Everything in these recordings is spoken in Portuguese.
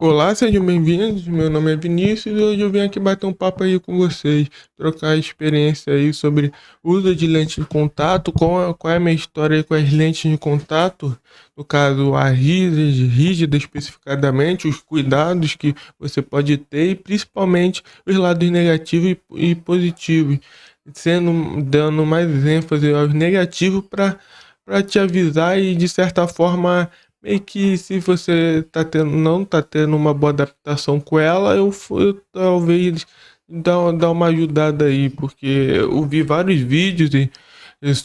Olá, sejam bem-vindos. Meu nome é Vinícius e hoje eu vim aqui bater um papo aí com vocês, trocar experiência aí sobre o uso de lente de contato, qual é a minha história aí com as lentes de contato, no caso a rígida especificadamente, os cuidados que você pode ter e principalmente os lados negativos e positivos, dando mais ênfase aos negativos para te avisar e de certa forma meio que se você não tá tendo uma boa adaptação com ela, eu talvez dar uma ajudada aí, porque eu vi vários vídeos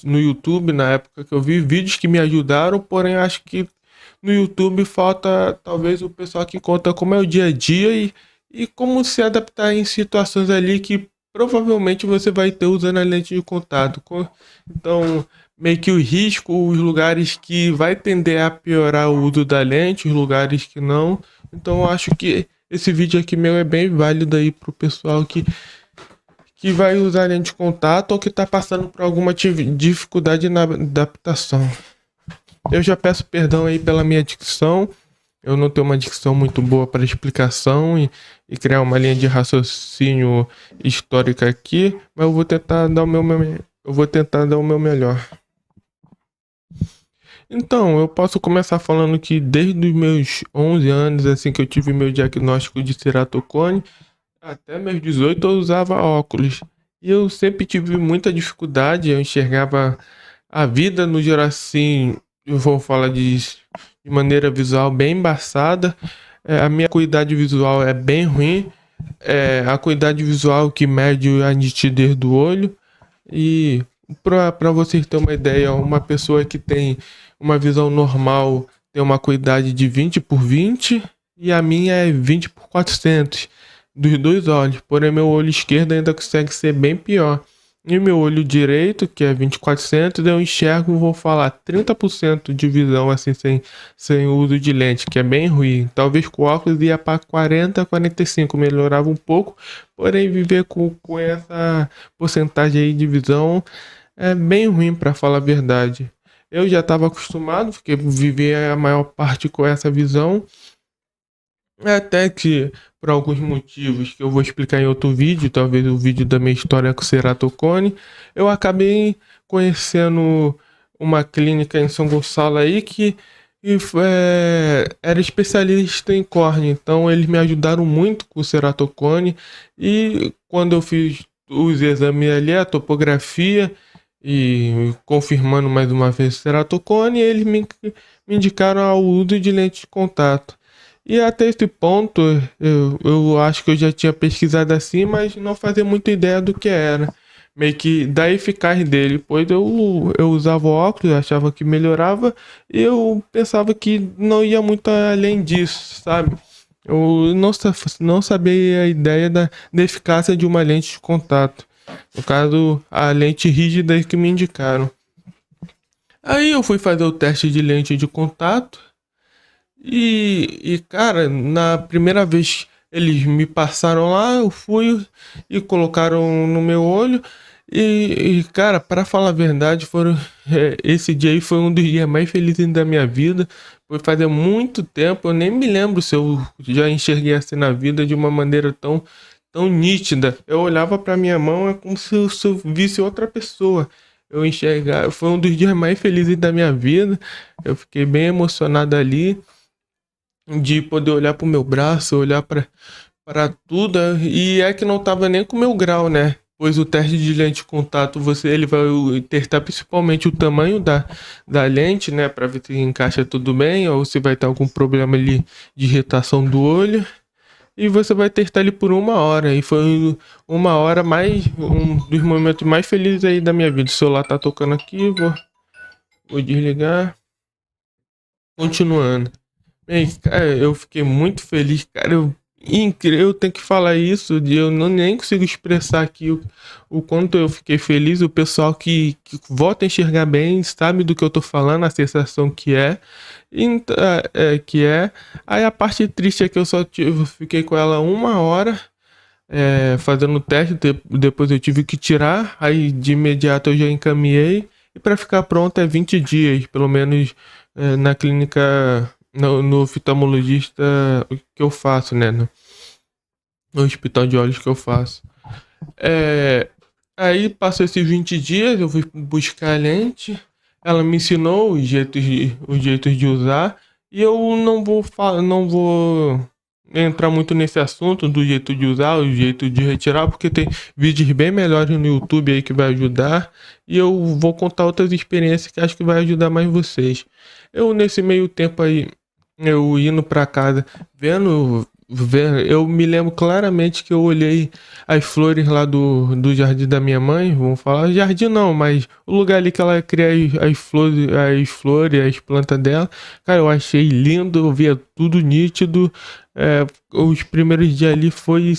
no YouTube, na época que eu vi vídeos que me ajudaram, porém acho que no YouTube falta talvez o pessoal que conta como é o dia a dia e como se adaptar em situações ali que provavelmente você vai ter usando a lente de contato. Então, meio que o risco, os lugares que vai tender a piorar o uso da lente, os lugares que não. Então eu acho que esse vídeo aqui meu é bem válido aí pro pessoal que vai usar lente de contato ou que tá passando por alguma dificuldade na adaptação. Eu já peço perdão aí pela minha dicção. Eu não tenho uma dicção muito boa para explicação e criar uma linha de raciocínio histórica aqui, mas eu vou tentar dar o meu melhor. Então, eu posso começar falando que desde os meus 11 anos, assim que eu tive meu diagnóstico de ceratocone, até meus 18 eu usava óculos. E eu sempre tive muita dificuldade, eu enxergava a vida no geral assim, eu vou falar de maneira visual bem embaçada. A minha acuidade visual é bem ruim. A acuidade visual que mede a nitidez do olho. E para vocês terem uma ideia, uma pessoa que tem uma visão normal tem uma acuidade de 20 por 20 e a minha é 20 por 400 dos dois olhos. Porém, meu olho esquerdo ainda consegue ser bem pior. E meu olho direito, que é 20 por 400, eu enxergo, vou falar, 30% de visão assim sem uso de lente, que é bem ruim. Talvez com óculos ia para 40, 45, melhorava um pouco. Porém, viver com essa porcentagem aí de visão é bem ruim para falar a verdade. Eu já estava acostumado, porque vivi a maior parte com essa visão, até que por alguns motivos que eu vou explicar em outro vídeo, talvez o vídeo da minha história com ceratocone, eu acabei conhecendo uma clínica em São Gonçalo aí era especialista em córnea, então eles me ajudaram muito com o ceratocone e quando eu fiz os exames ali, a topografia e confirmando mais uma vez o ceratocone, me indicaram ao uso de lente de contato. E até esse ponto, eu acho que eu já tinha pesquisado assim, mas não fazia muita ideia do que era. Meio que da eficácia dele, pois eu usava óculos, achava que melhorava, e eu pensava que não ia muito além disso, sabe? Eu não sabia a ideia da eficácia de uma lente de contato. No caso, a lente rígida que me indicaram. Aí eu fui fazer o teste de lente de contato. Cara, na primeira vez eles me passaram lá, eu fui e colocaram no meu olho. Cara, para falar a verdade, esse dia aí foi um dos dias mais felizes da minha vida. Foi fazer muito tempo, eu nem me lembro se eu já enxerguei assim na vida de uma maneira tão nítida. Eu olhava para minha mão, é como se eu visse outra pessoa. Eu enxergar, foi um dos dias mais felizes da minha vida. Eu fiquei bem emocionado ali de poder olhar pro meu braço, olhar para tudo, e é que não tava nem com o meu grau, né? Pois o teste de lente de contato, ele vai testar principalmente o tamanho da lente, né? Para ver se encaixa tudo bem, ou se vai ter algum problema ali de irritação do olho. E você vai testar ele por 1 hora. E foi 1 hora um dos momentos mais felizes aí da minha vida. O celular tá tocando aqui, vou desligar. Continuando. Bem, cara, eu fiquei muito feliz, cara. Eu tenho que falar isso, eu não nem consigo expressar aqui o quanto eu fiquei feliz. O pessoal que volta a enxergar bem sabe do que eu tô falando, a sensação que é. Que é. Aí a parte triste é que fiquei com ela 1 hora fazendo o teste, depois eu tive que tirar, aí de imediato eu já encaminhei. E para ficar pronto é 20 dias, pelo menos na clínica no oftalmologista que eu faço, né? No hospital de olhos que eu faço. É, aí passou esses 20 dias, eu fui buscar a lente, ela me ensinou os jeitos de usar, e eu não vou entrar muito nesse assunto do jeito de usar, o jeito de retirar, porque tem vídeos bem melhores no YouTube aí que vai ajudar, e eu vou contar outras experiências que acho que vai ajudar mais vocês. Eu nesse meio tempo aí, eu indo pra casa, eu me lembro claramente que eu olhei as flores lá do jardim da minha mãe, vamos falar, jardim não, mas o lugar ali que ela cria as flores, as plantas dela. Cara, eu achei lindo, eu via tudo nítido. Os primeiros dias ali foi.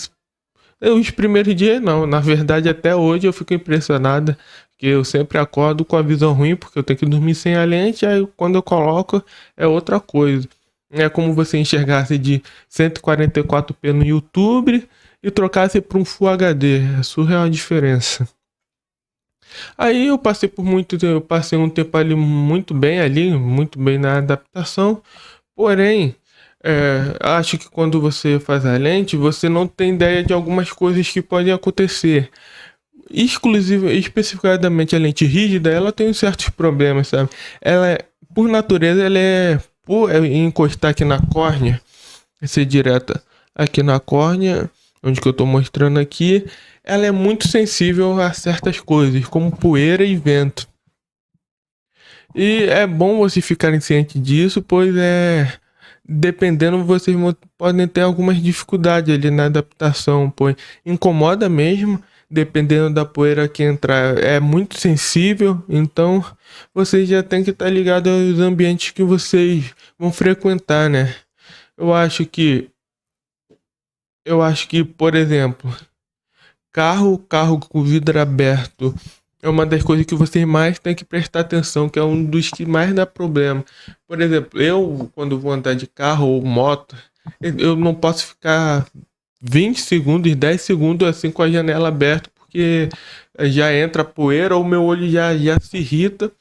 Os primeiros dias não, na verdade até hoje eu fico impressionada, que eu sempre acordo com a visão ruim, porque eu tenho que dormir sem a lente, aí quando eu coloco é outra coisa. É como você enxergasse de 144p no YouTube e trocasse para um Full HD. É surreal a diferença. Aí eu passei um tempo ali muito bem na adaptação. Porém, acho que quando você faz a lente, você não tem ideia de algumas coisas que podem acontecer. Especificadamente a lente rígida, ela tem certos problemas, sabe? Por natureza, por encostar aqui na córnea, ser direta aqui na córnea, onde que eu tô mostrando aqui, ela é muito sensível a certas coisas, como poeira e vento. E é bom vocês ficarem cientes disso, pois dependendo, vocês podem ter algumas dificuldades ali na adaptação, pois incomoda mesmo, dependendo da poeira que entrar, é muito sensível, então vocês já tem que estar ligados aos ambientes que vocês vão frequentar, né? Eu acho que, eu acho que, por exemplo, carro com vidro aberto é uma das coisas que vocês mais têm que prestar atenção, que é um dos que mais dá problema. Por exemplo, eu, quando vou andar de carro ou moto, eu não posso ficar 20 segundos, 10 segundos assim com a janela aberta, porque já entra poeira ou meu olho já se irrita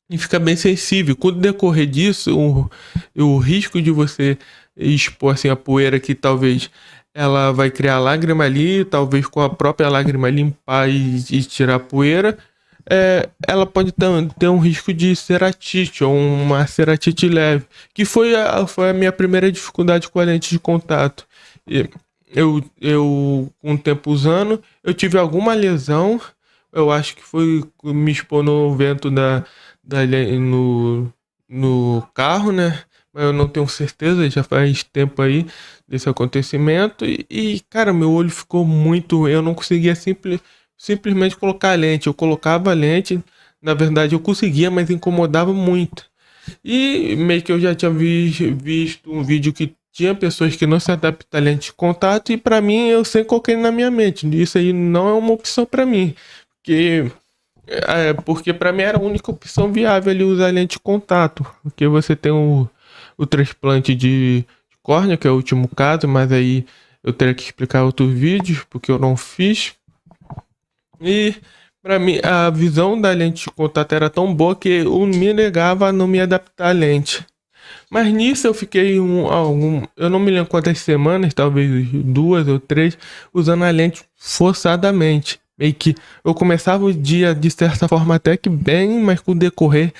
e fica bem sensível. Com o decorrer disso, o risco de você expor assim, a poeira que talvez ela vai criar lágrima ali, talvez com a própria lágrima limpar e tirar a poeira, ela pode ter um risco de ceratite ou uma ceratite leve, que foi a minha primeira dificuldade com a lente de contato. E com o tempo usando, eu tive alguma lesão, eu acho que foi me expor no vento no carro, né? Mas eu não tenho certeza, já faz tempo aí desse acontecimento. Cara, meu olho ficou muito. Eu não conseguia simplesmente colocar a lente. Eu colocava a lente, na verdade eu conseguia, mas incomodava muito. E meio que eu já tinha visto um vídeo que tinha pessoas que não se adaptam à lente de contato, e pra mim eu sempre coloquei na minha mente. Isso aí não é uma opção pra mim. Porque porque para mim era a única opção viável ali usar lente de contato. Porque você tem o transplante de córnea, que é o último caso, mas aí eu teria que explicar outros vídeos, porque eu não fiz. E para mim a visão da lente de contato era tão boa que eu me negava a não me adaptar à lente. Mas nisso eu fiquei eu não me lembro quantas semanas, talvez 2 ou 3, usando a lente forçadamente. Meio que eu começava o dia de certa forma até que bem, mas com o decorrer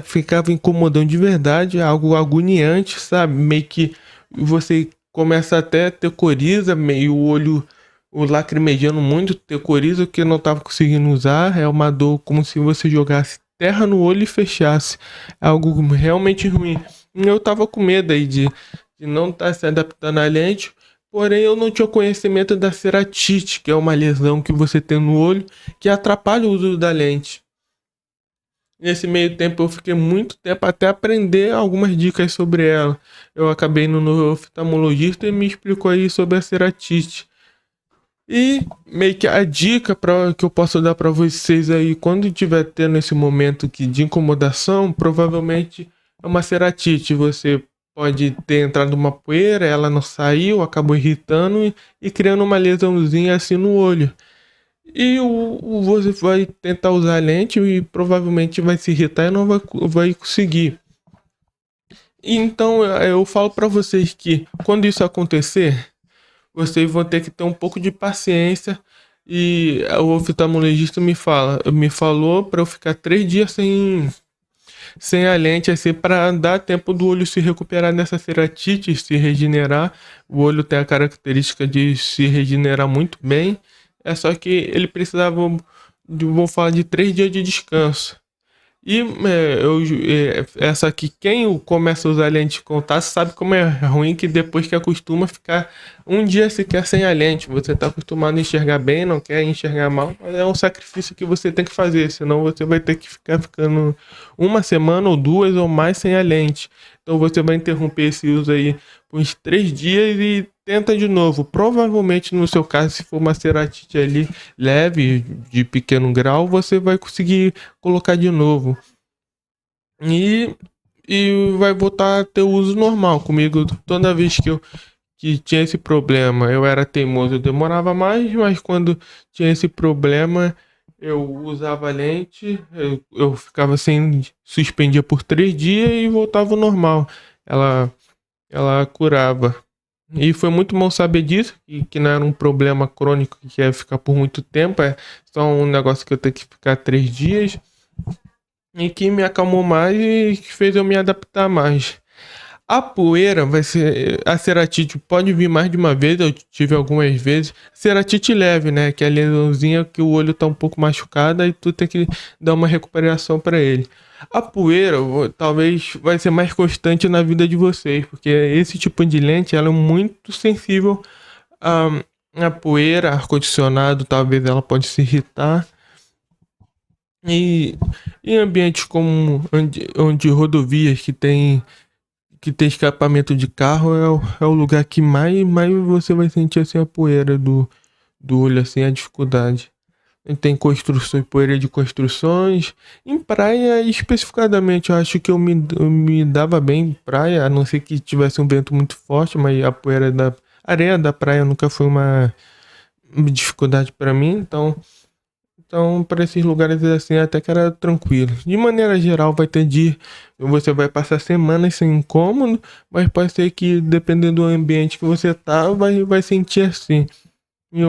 ficava incomodando de verdade, algo agoniante, sabe? Meio que você começa até a ter coriza, meio o lacrimejando muito, ter coriza que eu não tava conseguindo usar. É uma dor como se você jogasse terra no olho e fechasse. É algo realmente ruim. Eu tava com medo aí de não estar se adaptando à lente, porém eu não tinha conhecimento da ceratite, que é uma lesão que você tem no olho que atrapalha o uso da lente. Nesse meio tempo eu fiquei muito tempo até aprender algumas dicas sobre ela. Eu acabei indo no oftalmologista e me explicou aí sobre a ceratite. E meio que a dica que eu posso dar para vocês aí, quando estiver tendo esse momento de incomodação, provavelmente é uma ceratite. Você pode ter entrado uma poeira, ela não saiu, acabou irritando e criando uma lesãozinha assim no olho. E você vai tentar usar a lente e provavelmente vai se irritar e não vai conseguir. Então eu falo para vocês que quando isso acontecer, vocês vão ter que ter um pouco de paciência. E o oftalmologista me falou para eu ficar 3 dias sem a lente, assim, para dar tempo do olho se recuperar dessa ceratite, se regenerar. O olho tem a característica de se regenerar muito bem. É só que ele precisava, vou falar de 3 dias de descanso. E essa aqui, quem começa a usar lente de contato sabe como é ruim, que depois que acostuma ficar um dia sequer sem a lente. Você está acostumado a enxergar bem, não quer enxergar mal, mas é um sacrifício que você tem que fazer, senão você vai ter que ficar ficando uma semana ou duas ou mais sem a lente. Então você vai interromper esse uso aí por uns 3 dias e tenta de novo. Provavelmente no seu caso, se for uma ceratite ali leve, de pequeno grau, você vai conseguir colocar de novo. E, e vai voltar a ter o uso normal comigo. Toda vez que tinha esse problema, eu era teimoso, eu demorava mais, mas quando tinha esse problema, eu usava lente, eu ficava sem, suspendia por 3 dias e voltava ao normal. Ela, ela curava. E foi muito bom saber disso, que não era um problema crônico que ia ficar por muito tempo, é só um negócio que eu tenho que ficar 3 dias e que me acalmou mais e que fez eu me adaptar mais. A poeira vai ser. A ceratite pode vir mais de uma vez, eu tive algumas vezes. Ceratite leve, né? Que é a lesãozinha que o olho tá um pouco machucado e tu tem que dar uma recuperação para ele. A poeira talvez vai ser mais constante na vida de vocês, porque esse tipo de lente ela é muito sensível a, a poeira, ar-condicionado, talvez ela pode se irritar. E em ambientes como onde rodovias que tem escapamento de carro é o lugar que mais você vai sentir assim a poeira do olho, assim, a dificuldade. E tem construções, poeira de construções. Em praia, especificadamente, eu acho que eu me dava bem em praia, a não ser que tivesse um vento muito forte, mas a poeira da areia da praia nunca foi uma dificuldade para mim, então, para esses lugares assim, até que era tranquilo. De maneira geral, vai ter dia, você vai passar semanas sem incômodo, mas pode ser que, dependendo do ambiente que você tá, vai sentir assim. E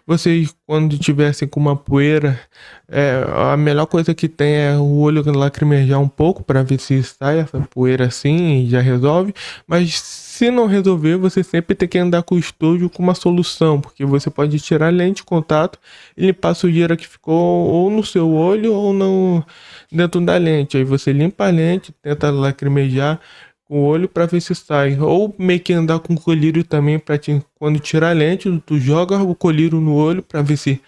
vocês, quando tivessem com uma poeira, a melhor coisa que tem é o olho lacrimejar um pouco para ver se sai essa poeira assim e já resolve. Mas se não resolver, você sempre tem que andar com o estojo com uma solução, porque você pode tirar a lente de contato e limpar a sujeira que ficou ou no seu olho ou no, dentro da lente. Aí você limpa a lente, tenta lacrimejar com o olho para ver se sai. Ou meio que andar com colírio também para quando tirar a lente, tu joga o colírio no olho para ver se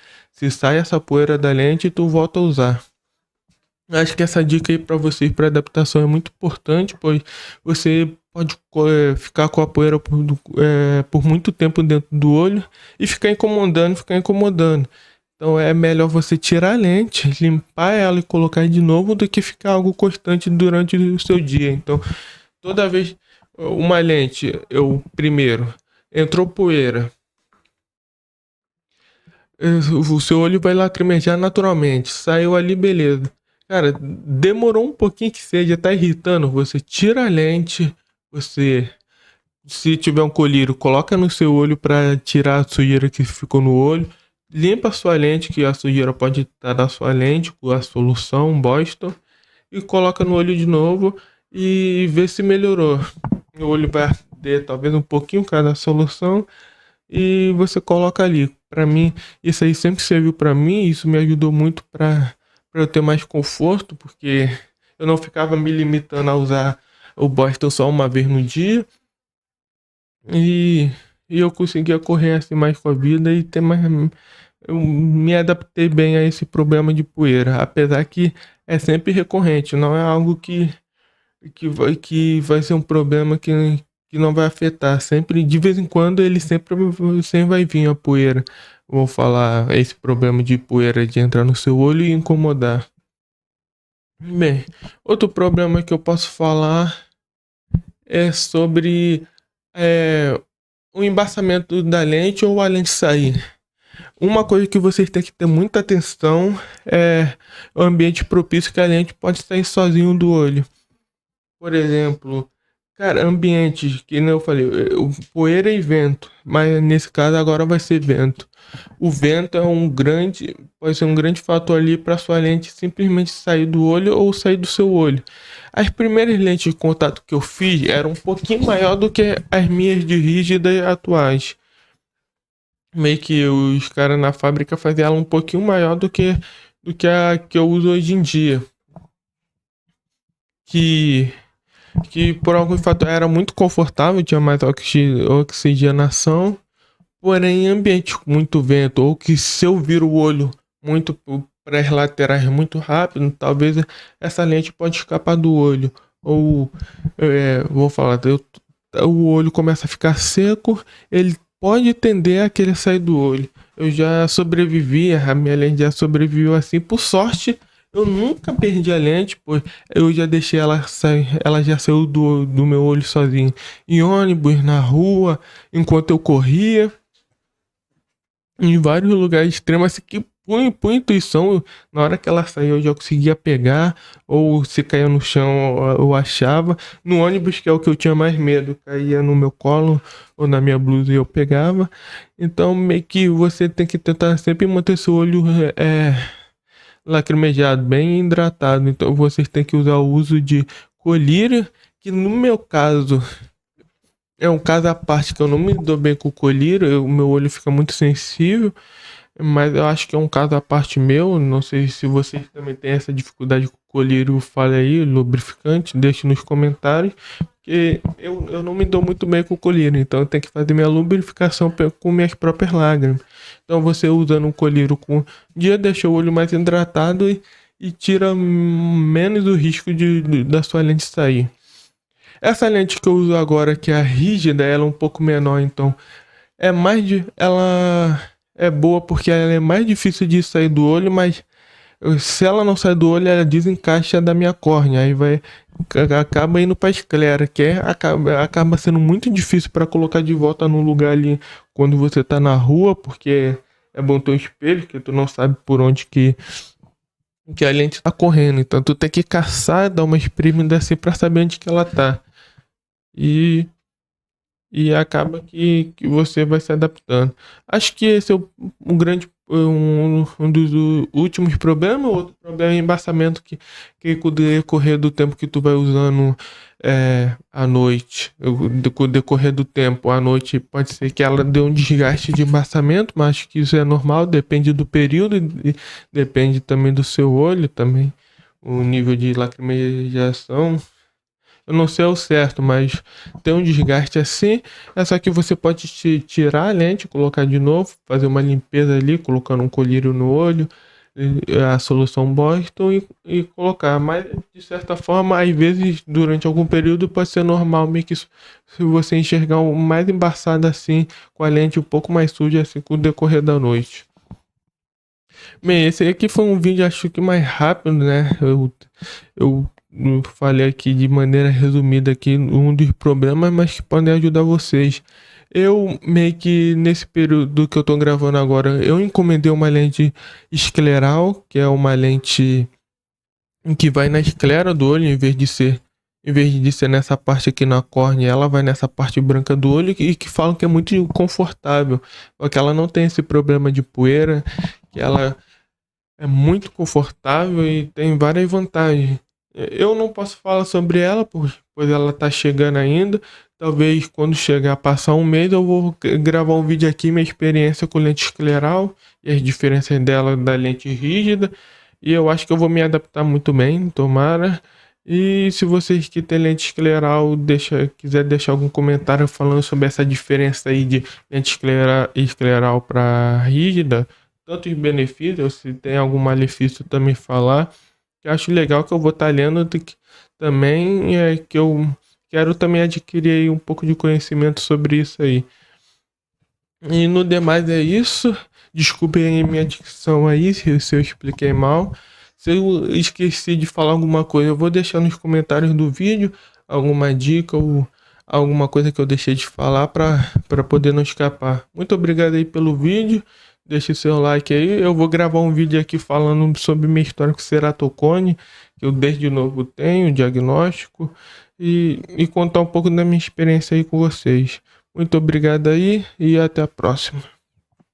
sai essa poeira da lente e tu volta a usar. Acho que essa dica aí para vocês para adaptação é muito importante, pois você pode ficar com a poeira por muito tempo dentro do olho e ficar incomodando, ficar incomodando. Então é melhor você tirar a lente, limpar ela e colocar de novo do que ficar algo constante durante o seu dia. Então toda vez uma lente, eu primeiro entrou poeira, o seu olho vai lacrimejar naturalmente, saiu ali, beleza. Cara, demorou um pouquinho que seja, tá irritando, você tira a lente, você, se tiver um colírio, coloca no seu olho para tirar a sujeira que ficou no olho, limpa a sua lente, que a sujeira pode estar na sua lente, com a solução Boston, e coloca no olho de novo e vê se melhorou. O olho vai arder talvez um pouquinho cada solução e você coloca ali. Para mim, isso aí sempre serviu para mim, isso me ajudou muito para eu ter mais conforto, porque eu não ficava me limitando a usar o Boston só uma vez no dia e, e eu conseguia correr assim mais com a vida e ter mais. Eu me adaptei bem a esse problema de poeira, apesar que é sempre recorrente, não é algo que vai ser um problema que não vai afetar. Sempre, de vez em quando, ele sempre vai vir a poeira. Vou falar esse problema de poeira de entrar no seu olho e incomodar. Bem, outro problema que eu posso falar é sobre é, o embaçamento da lente ou a lente sair. Uma coisa que vocês têm que ter muita atenção é o ambiente propício que a lente pode sair sozinho do olho. Por exemplo, Cara, ambientes, que nem eu falei, poeira e vento, mas nesse caso agora vai ser vento. O vento pode ser um grande fator ali para sua lente simplesmente sair do olho ou sair do seu olho. As primeiras lentes de contato que eu fiz eram um pouquinho maior do que as minhas de rígida atuais. Meio que os caras na fábrica faziam ela um pouquinho maior do que a que eu uso hoje em dia. Que por algum fator era muito confortável, tinha mais oxigenação, porém em ambiente com muito vento, ou que se eu viro o olho muito para as laterais muito rápido, talvez essa lente pode escapar do olho. Ou, vou falar, o olho começa a ficar seco, ele pode tender a querer sair do olho. Eu já sobrevivi, a minha lente já sobreviveu assim, por sorte. Eu nunca perdi a lente, pois eu já deixei ela sair, ela já saiu do meu olho sozinho. Em ônibus, na rua, enquanto eu corria, em vários lugares extremos, assim, que por intuição, na hora que ela saiu, eu já conseguia pegar, ou se caía no chão, eu achava. No ônibus, que é o que eu tinha mais medo, caía no meu colo ou na minha blusa e eu pegava. Então, meio que você tem que tentar sempre manter seu olho lacrimejado, bem hidratado. Então vocês têm que usar o uso de colírio, que no meu caso é um caso à parte, que eu não me dou bem com o colírio, o meu olho fica muito sensível, mas eu acho que é um caso à parte meu. Não sei se vocês também têm essa dificuldade com o colírio, fale aí, lubrificante, deixe nos comentários, que eu não me dou muito bem com o colírio, então eu tenho que fazer minha lubrificação com minhas próprias lágrimas. Então você usando um colírio com dia deixa o olho mais hidratado e tira menos o risco da sua lente sair. Essa lente que eu uso agora, que é a rígida, ela é um pouco menor, então ela é boa porque ela é mais difícil de sair do olho, mas se ela não sai do olho, ela desencaixa da minha córnea, aí acaba indo para esclera, acaba sendo muito difícil para colocar de volta no lugar ali quando você tá na rua, porque é bom ter um espelho, que tu não sabe por onde que a lente tá correndo, então tu tem que caçar, dar uma espremida assim para saber onde que ela tá. E acaba que você vai se adaptando. Acho que esse é um dos últimos problemas. Outro problema é o embaçamento, que com o decorrer do tempo que tu vai usando à noite, com o decorrer do tempo à noite, pode ser que ela dê um desgaste de embaçamento, mas acho que isso é normal, depende do período e depende também do seu olho também, o nível de lacrimejação. Eu não sei ao certo, mas tem um desgaste assim. É só que você pode tirar a lente, colocar de novo, fazer uma limpeza ali, colocando um colírio no olho, a solução Boston e colocar. Mas de certa forma, às vezes, durante algum período, pode ser normal, meio que se você enxergar o mais embaçado assim, com a lente um pouco mais suja assim, com o decorrer da noite. Bem, esse aqui foi um vídeo, acho que mais rápido, né? Eu falei aqui de maneira resumida aqui um dos problemas, mas que podem ajudar vocês. Eu meio que nesse período que eu tô gravando agora, eu encomendei uma lente escleral, que é uma lente que vai na esclera do olho, em vez de ser nessa parte aqui na córnea, ela vai nessa parte branca do olho, e que falam que é muito confortável, porque ela não tem esse problema de poeira, que ela é muito confortável e tem várias vantagens. Eu não posso falar sobre ela, pois ela tá chegando ainda. Talvez quando chegar a passar um mês, eu vou gravar um vídeo aqui, minha experiência com lente escleral e as diferenças dela da lente rígida. E eu acho que eu vou me adaptar muito bem, tomara. E se vocês que têm lente escleral quiser deixar algum comentário falando sobre essa diferença aí de lente escleral para rígida, tantos benefícios, se tem algum malefício também falar, que eu acho legal, que eu vou estar lendo também, que eu quero também adquirir aí um pouco de conhecimento sobre isso aí. E no demais é isso. Desculpem aí minha dicção aí, se eu expliquei mal. Se eu esqueci de falar alguma coisa, eu vou deixar nos comentários do vídeo alguma dica ou alguma coisa que eu deixei de falar para poder não escapar. Muito obrigado aí pelo vídeo. deixe seu like aí. Eu vou gravar um vídeo aqui falando sobre minha história com ceratocone, que eu desde novo tenho, diagnóstico, e contar um pouco da minha experiência aí com vocês. Muito obrigado aí e até a próxima.